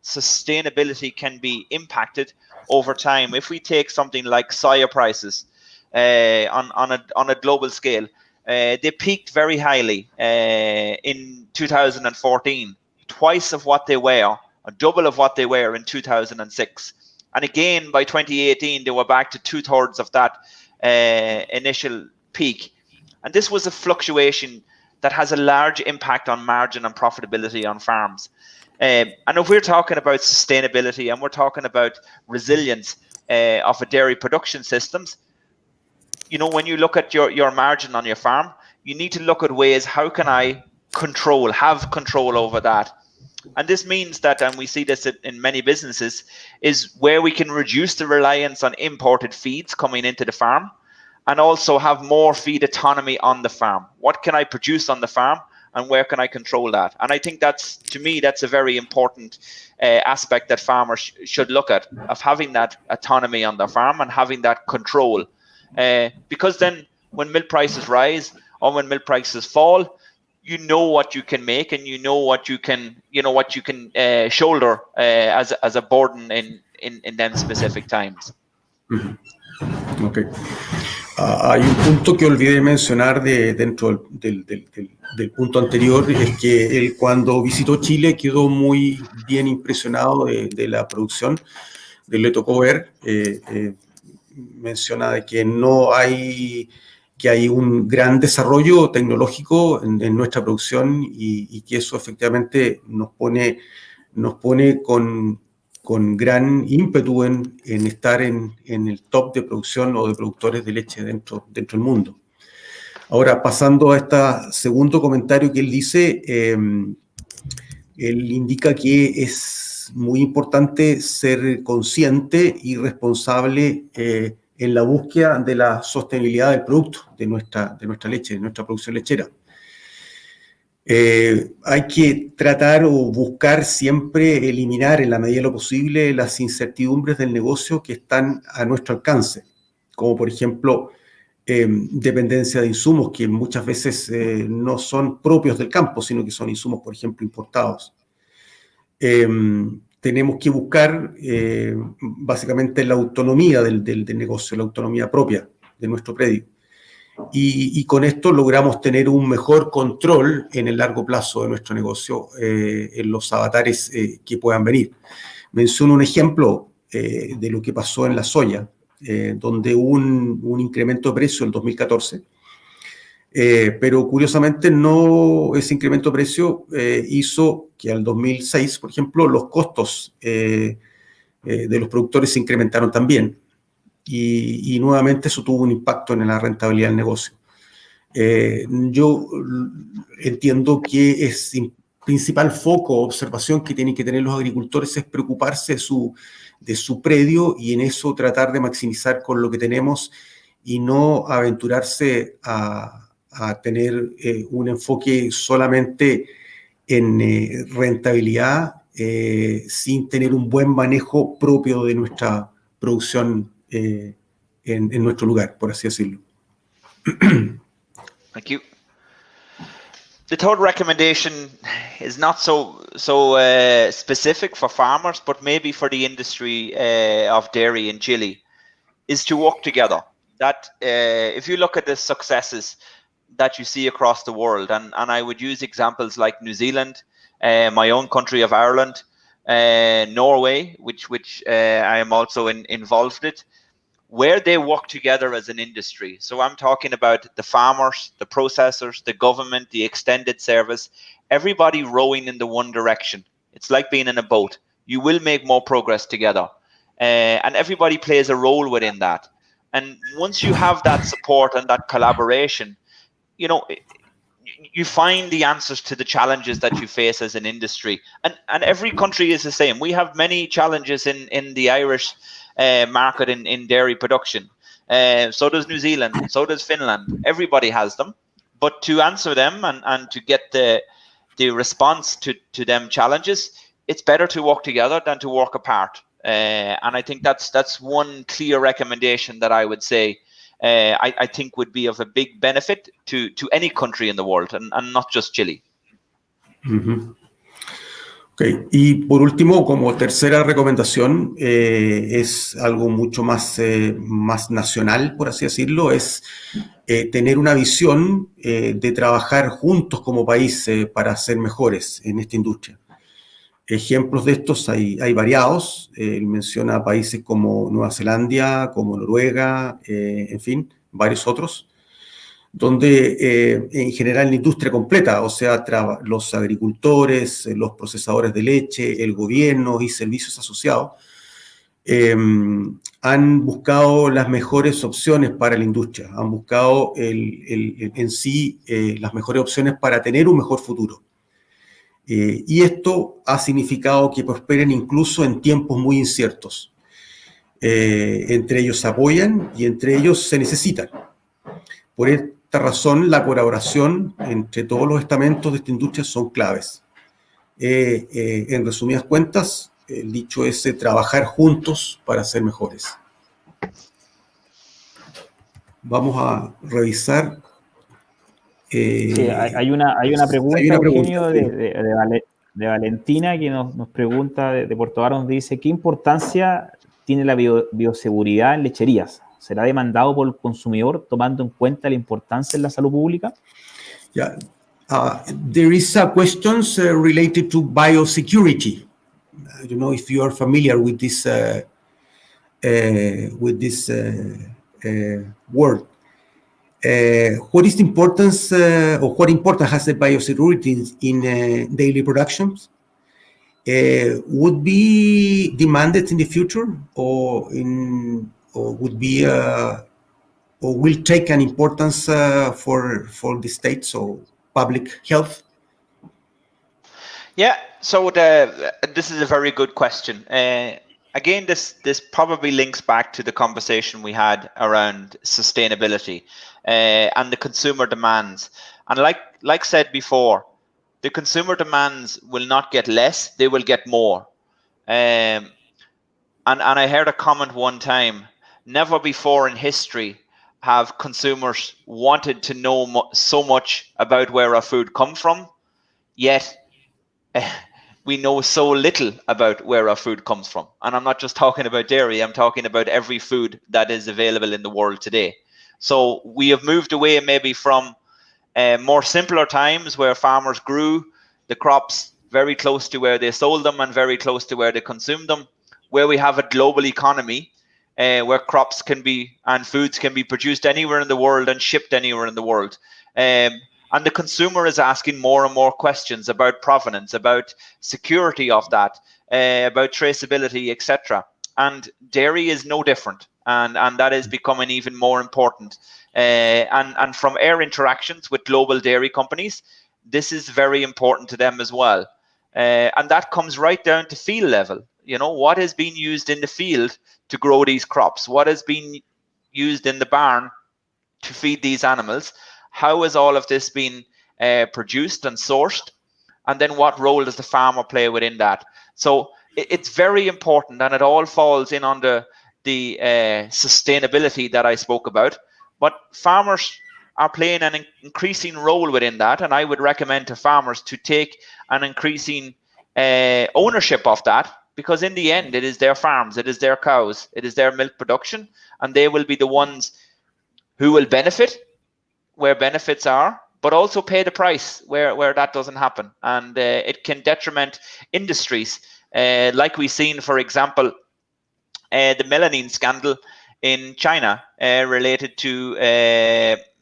sustainability can be impacted over time. If we take something like soya prices on a global scale, they peaked very highly in 2014, twice of what they were, or double of what they were in 2006. And again, by 2018, they were back to 2/3 of that initial peak. And this was a fluctuation that has a large impact on margin and profitability on farms. And if we're talking about sustainability and we're talking about resilience of a dairy production systems, you know, when you look at your margin on your farm, you need to look at ways, how can I have control over that? And this means that, and we see this in many businesses, is where we can reduce the reliance on imported feeds coming into the farm, and also have more feed autonomy on the farm. What can I produce on the farm, and where can I control that? And I think to me, that's a very important aspect that farmers should look at, of having that autonomy on their farm and having that control. Because then when milk prices rise or when milk prices fall, you know what you can make, and you know what you can shoulder as a burden in them specific times. Okay. Hay un punto que olvidé mencionar dentro del punto anterior, es que él, cuando visitó Chile, quedó muy bien impresionado de la producción. Le tocó ver, menciona de que hay un gran desarrollo tecnológico en nuestra producción, y que eso efectivamente nos pone con gran ímpetu en estar en el top de producción o de productores de leche dentro del mundo. Ahora, pasando a este segundo comentario que él dice, él indica que es muy importante ser consciente y responsable en la búsqueda de la sostenibilidad del producto, de nuestra leche, de nuestra producción lechera. Hay que tratar o buscar siempre eliminar, en la medida de lo posible, las incertidumbres del negocio que están a nuestro alcance, como por ejemplo dependencia de insumos que muchas veces no son propios del campo, sino que son insumos, por ejemplo, importados. Tenemos que buscar básicamente la autonomía del negocio, la autonomía propia de nuestro predio. Y con esto logramos tener un mejor control en el largo plazo de nuestro negocio, en los avatares que puedan venir. Menciono un ejemplo de lo que pasó en la soya, donde hubo un incremento de precio en 2014, pero curiosamente ese incremento de precio hizo que al 2006, por ejemplo, los costos de los productores se incrementaron también. Y nuevamente eso tuvo un impacto en la rentabilidad del negocio. Yo entiendo que el principal foco o observación que tienen que tener los agricultores es preocuparse de su predio, y en eso tratar de maximizar con lo que tenemos, y no aventurarse a tener un enfoque solamente en rentabilidad, sin tener un buen manejo propio de nuestra producción en nuestro lugar, por así decirlo. Thank you. The third recommendation is not so specific for farmers, but maybe for the industry of dairy in Chile, is to work together. That if you look at the successes that you see across the world, and I would use examples like New Zealand, my own country of Ireland, Norway, which I am also involved in, where they work together as an industry. So I'm talking about the farmers, the processors, the government, the extended service, everybody rowing in the one direction. It's like being in a boat. You will make more progress together. And everybody plays a role within that. And once you have that support and that collaboration, you know, you find the answers to the challenges that you face as an industry, and every country is the same. We have many challenges in the Irish market in dairy production. So does New Zealand, so does Finland. Everybody has them, but to answer them and to get the response to them challenges, it's better to work together than to work apart. And I think that's one clear recommendation that I would say I think would be of a big benefit to any country in the world, and not just Chile. Uh-huh. Okay. Y por último, como tercera recomendación, es algo mucho más nacional, por así decirlo, es tener una visión de trabajar juntos como país para ser mejores en esta industria. Ejemplos de estos hay variados. Él menciona países como Nueva Zelanda, como Noruega, en fin, varios otros, donde en general la industria completa, o sea, los agricultores, los procesadores de leche, el gobierno y servicios asociados, han buscado las mejores opciones para la industria, han buscado en sí las mejores opciones para tener un mejor futuro. Y esto ha significado que prosperen incluso en tiempos muy inciertos. Entre ellos se apoyan y entre ellos se necesitan. Por esta razón, la colaboración entre todos los estamentos de esta industria son claves. En resumidas cuentas, el dicho es trabajar juntos para ser mejores. Vamos a revisar. Sí, hay una pregunta, Eugenio, de Valentina, que nos pregunta de Puerto Vara, nos dice: ¿qué importancia tiene la bioseguridad en lecherías? ¿Será demandado por el consumidor tomando en cuenta la importancia en la salud pública? Yeah. There is a questions related to biosecurity. I don't know if you are familiar with this word. What is the importance, or what importance has the biosecurity in daily productions? Would be demanded in the future, or would be, or will take an importance for the states or public health? Yeah, so this is a very good question. Again, this probably links back to the conversation we had around sustainability and the consumer demands. And like said before, the consumer demands will not get less; they will get more. And I heard a comment one time: never before in history have consumers wanted to know so much about where our food comes from, yet we know so little about where our food comes from. And I'm not just talking about dairy, I'm talking about every food that is available in the world today. So we have moved away maybe from more simpler times where farmers grew the crops very close to where they sold them and very close to where they consumed them, where we have a global economy where crops can be and foods can be produced anywhere in the world and shipped anywhere in the world. And the consumer is asking more and more questions about provenance, about security of that, about traceability, etc. And dairy is no different, and that is becoming even more important. And from our interactions with global dairy companies, this is very important to them as well. And that comes right down to field level. You know, what is being used in the field to grow these crops? What is being used in the barn to feed these animals? How has all of this been produced and sourced? And then what role does the farmer play within that? So it's very important, and it all falls in under the sustainability that I spoke about. But farmers are playing an increasing role within that, and I would recommend to farmers to take an increasing ownership of that, because in the end, it is their farms, it is their cows, it is their milk production, and they will be the ones who will benefit where benefits are, but also pay the price where that doesn't happen. And it can detriment industries, like we've seen, for example, the melamine scandal in China related to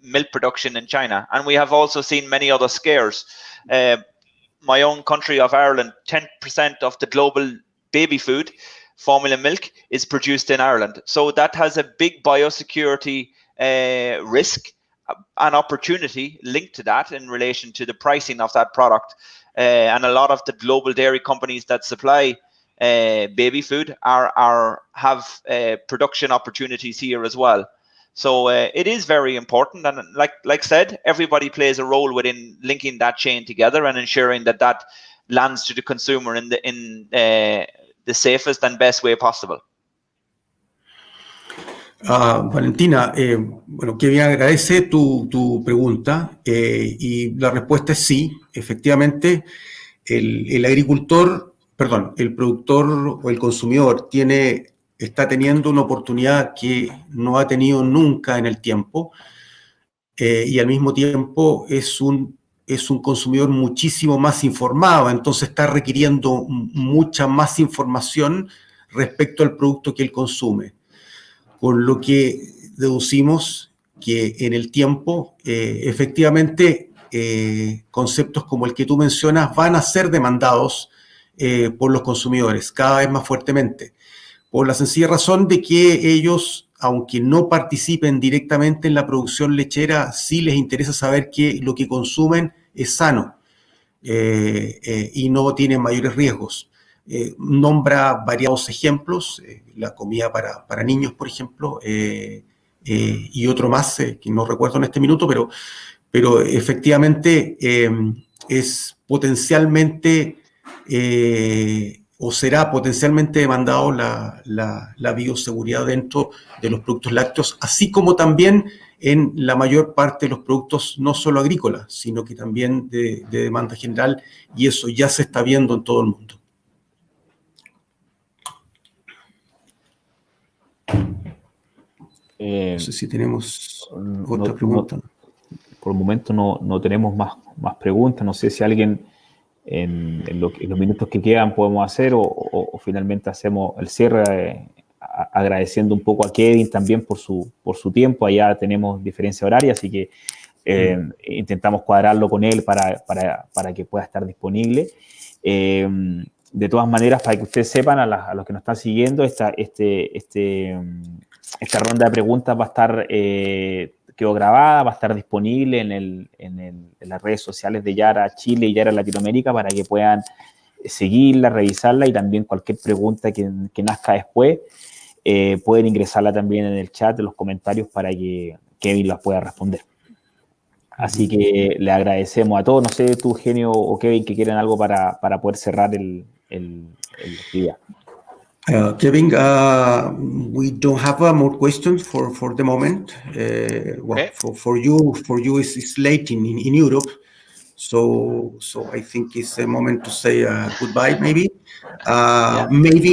milk production in China. And we have also seen many other scares. My own country of Ireland, 10% of the global baby food, formula milk, is produced in Ireland. So that has a big biosecurity risk. an opportunity linked to that in relation to the pricing of that product. And a lot of the global dairy companies that supply baby food have production opportunities here as well. So it is very important, and like said, everybody plays a role within linking that chain together and ensuring that that lands to the consumer in the safest and best way possible. Valentina, bueno, Kevin agradece tu pregunta y la respuesta es sí, efectivamente, el agricultor, perdón, el productor o el consumidor está teniendo una oportunidad que no ha tenido nunca en el tiempo y al mismo tiempo es un consumidor muchísimo más informado, entonces está requiriendo mucha más información respecto al producto que él consume. Con lo que deducimos que en el tiempo, efectivamente, conceptos como el que tú mencionas van a ser demandados por los consumidores cada vez más fuertemente, por la sencilla razón de que ellos, aunque no participen directamente en la producción lechera, sí les interesa saber que lo que consumen es sano y no tiene mayores riesgos. Nombra variados ejemplos, la comida para niños, por ejemplo, y otro más que no recuerdo en este minuto, pero efectivamente es potencialmente o será potencialmente demandado la bioseguridad dentro de los productos lácteos, así como también en la mayor parte de los productos no solo agrícolas, sino que también de demanda general, y eso ya se está viendo en todo el mundo. No sé si tenemos otra pregunta. Por el momento no tenemos más preguntas. No sé si alguien en los minutos que quedan podemos hacer o finalmente hacemos el cierre agradeciendo un poco a Kevin también por su tiempo. Allá tenemos diferencia horaria, así que intentamos cuadrarlo con él para que pueda estar disponible. De todas maneras, para que ustedes sepan, a los que nos están siguiendo, esta ronda de preguntas va a estar, quedó grabada, va a estar disponible en las redes sociales de Yara Chile y Yara Latinoamérica para que puedan seguirla, revisarla y también cualquier pregunta que nazca después, pueden ingresarla también en el chat, en los comentarios para que Kevin las pueda responder. Así que le agradecemos a todos. No sé, tú, Eugenio o Kevin, que quieren algo para poder cerrar el actividad. Kevin, we don't have more questions for the moment. Well, for you it's late in Europe, so I think it's a moment to say goodbye. Maybe,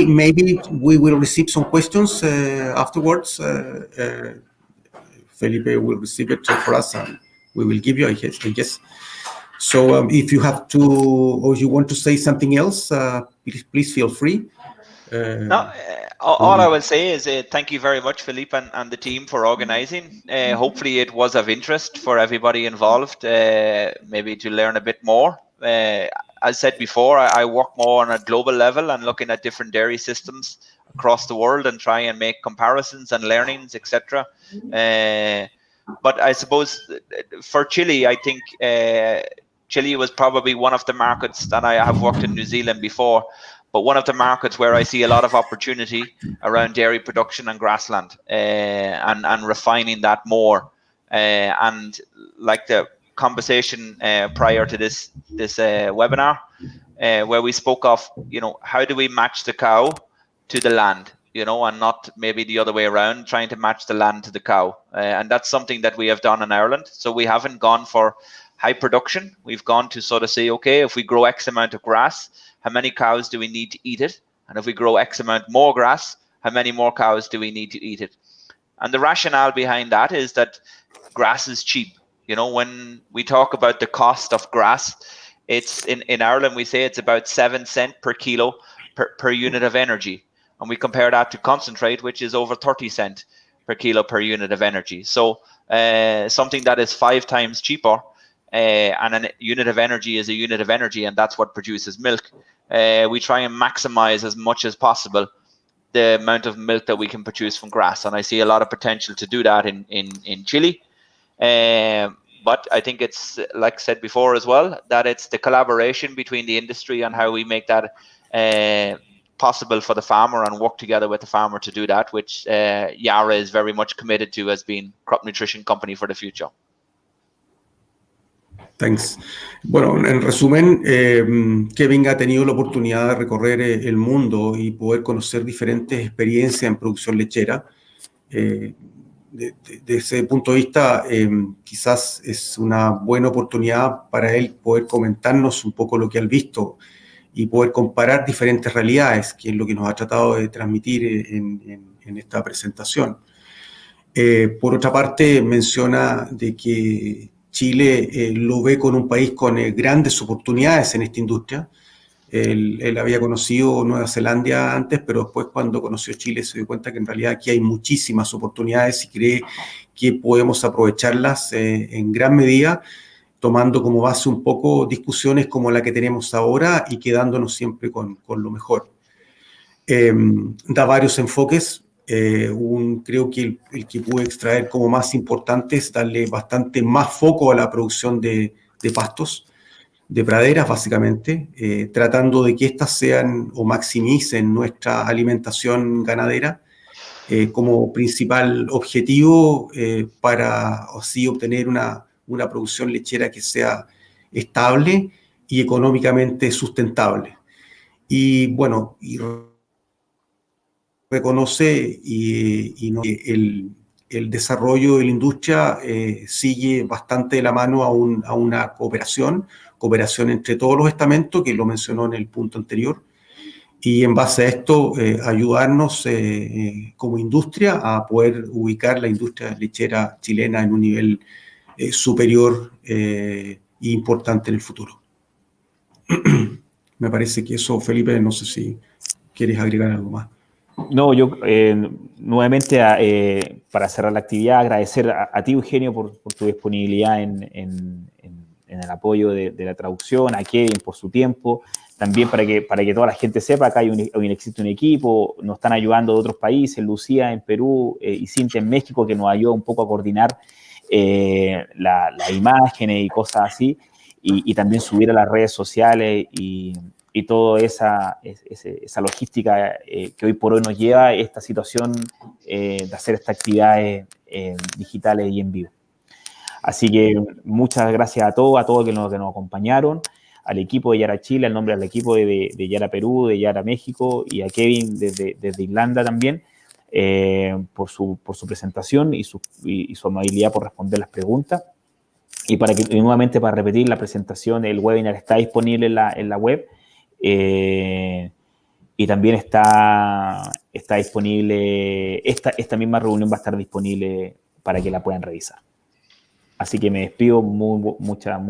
maybe we will receive some questions afterwards. Felipe will receive it for us, and we will give you, I guess. So if you have to, or you want to say something else, please feel free. All I will say is thank you very much, Philippe, and the team for organizing. Hopefully it was of interest for everybody involved, maybe to learn a bit more. As said before, I work more on a global level and looking at different dairy systems across the world and try and make comparisons and learnings, etc. But I suppose for Chile, I think Chile was probably one of the markets that I have worked in New Zealand before, but one of the markets where I see a lot of opportunity around dairy production and grassland and refining that more. And like the conversation prior to this webinar, where we spoke of, how do we match the cow to the land, and not maybe the other way around, trying to match the land to the cow. And that's something that we have done in Ireland. So we haven't gone for high production. We've gone to sort of say, okay, if we grow X amount of grass, how many cows do we need to eat it? And if we grow X amount more grass, how many more cows do we need to eat it? And the rationale behind that is that grass is cheap. When we talk about the cost of grass, it's in Ireland, we say it's about 7 cents per kilo per unit of energy. And we compare that to concentrate, which is over 30 cents per kilo per unit of energy. So something that is 5 times cheaper, and a unit of energy is a unit of energy, and that's what produces milk. We try and maximize as much as possible the amount of milk that we can produce from grass. And I see a lot of potential to do that in Chile. But I think it's, like I said before as well, that it's the collaboration between the industry and how we make that possible for the farmer and work together with the farmer to do that, which Yara is very much committed to as being crop nutrition company for the future. Thanks. Bueno, en resumen, Kevin ha tenido la oportunidad de recorrer el mundo y poder conocer diferentes experiencias en producción lechera. De ese punto de vista, quizás es una buena oportunidad para él poder comentarnos un poco lo que ha visto y poder comparar diferentes realidades, que es lo que nos ha tratado de transmitir en esta presentación. Por otra parte, menciona de que Chile lo ve con un país con grandes oportunidades en esta industria. Él había conocido Nueva Zelanda antes, pero después cuando conoció Chile se dio cuenta que en realidad aquí hay muchísimas oportunidades y cree que podemos aprovecharlas en gran medida, tomando como base un poco discusiones como la que tenemos ahora y quedándonos siempre con lo mejor. Da varios enfoques. Creo que el que pude extraer como más importante es darle bastante más foco a la producción de pastos, de praderas básicamente, tratando de que éstas sean o maximicen nuestra alimentación ganadera como principal objetivo para así obtener una producción lechera que sea estable y económicamente sustentable. Y bueno, reconoce que el desarrollo de la industria sigue bastante de la mano a una cooperación entre todos los estamentos, que lo mencionó en el punto anterior, y en base a esto ayudarnos como industria a poder ubicar la industria lechera chilena en un nivel superior e importante en el futuro. Me parece que eso, Felipe, no sé si quieres agregar algo más. No, yo nuevamente para cerrar la actividad, agradecer a ti, Eugenio, por tu disponibilidad en el apoyo de la traducción, a Kevin por su tiempo, también para que toda la gente sepa que existe un equipo, nos están ayudando de otros países, Lucía en Perú y Cintia en México, que nos ayuda un poco a coordinar las imágenes y cosas así, y también subir a las redes sociales y toda esa logística que hoy por hoy nos lleva a esta situación de hacer estas actividades digitales y en vivo. Así que muchas gracias a todos que nos acompañaron, al equipo de Yara Chile, al nombre del equipo de Yara Perú, de Yara México, y a Kevin desde Irlanda también, por su presentación y su amabilidad por responder las preguntas. Y nuevamente para repetir, la presentación, el webinar está disponible en la web. Y también está disponible, esta misma reunión va a estar disponible para que la puedan revisar. Así que me despido, muy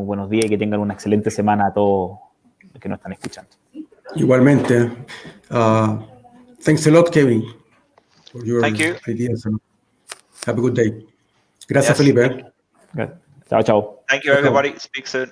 buenos días y que tengan una excelente semana a todos los que nos están escuchando. Igualmente. Thanks a lot, Kevin, for your ideas. Have a good day. Gracias, Felipe. Chao, chao. Thank you, everybody. Speak soon.